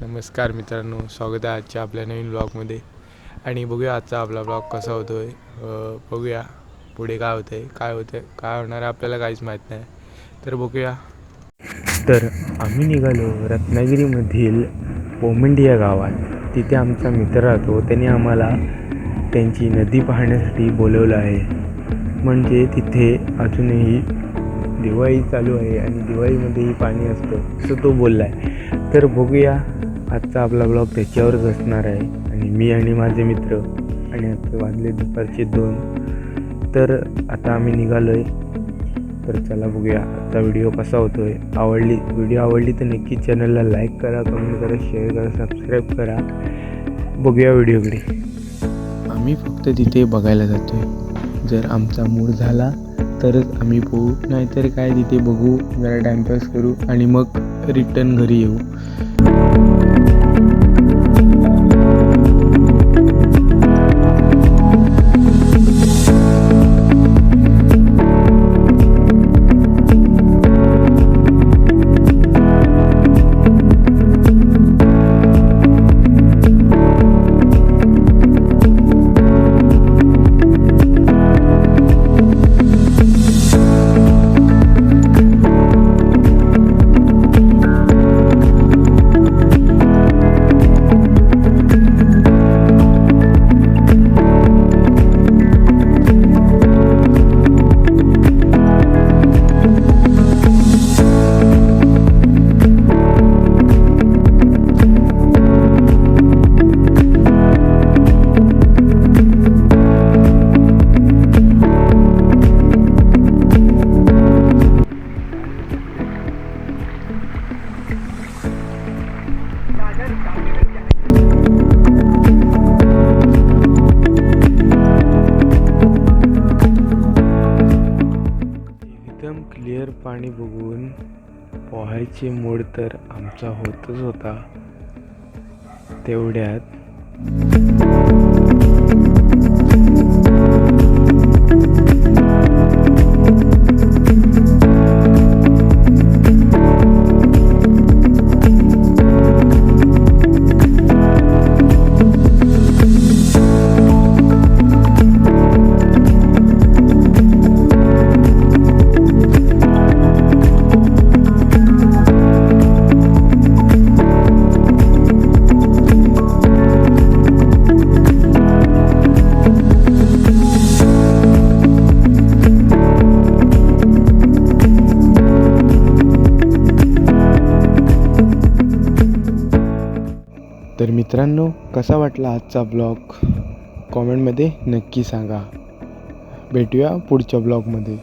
नमस्कार मित्रांनो, स्वागत आहे आजच्या आपल्या नवीन ब्लॉगमध्ये. आणि बघूया आजचा आपला ब्लॉग कसा होतो आहे. बघूया पुढे काय होतं आहे, काय होणार आहे आपल्याला काहीच माहीत नाही. तर बघूया. तर आम्ही निघालो रत्नागिरीमधील पोमंडी या गावात. तिथे आमचा मित्र राहतो. त्याने आम्हाला त्यांची नदी पाहण्यासाठी बोलवलं आहे. म्हणजे तिथे अजूनही दिवाळी चालू आहे आणि दिवाळीमध्येही पाणी असतं असं तो बोलला आहे. तर बघूया आजचा आपला ब्लॉग त्याच्यावरच असणार आहे. आणि मी आणि माझे मित्र, आणि आता वाजले दुपारचे 2. तर आता आम्ही निघालो आहे. तर चला बघूया आजचा व्हिडिओ कसा होतो आहे. व्हिडिओ आवडली तर नक्की चॅनलला लाईक करा, कमेंट करा, शेअर करा, सबस्क्राईब करा. बघूया व्हिडिओकडे. आम्ही फक्त तिथे बघायला जातो आहे. जर आमचा मूड झाला तरच आम्ही पोहू, नाहीतर काय तिथे बघू, जरा टाईमपास करू आणि मग रिटर्न घरी येऊ. एकदम क्लिअर पाणी बघून पोहायचे मूड तर आमचा होतच होता. तेवढ्यात तर मित्रांनो, कसा वाटला आजचा ब्लॉग कॉमेंटमध्ये नक्की सांगा. भेटूया पुढच्या ब्लॉगमध्ये.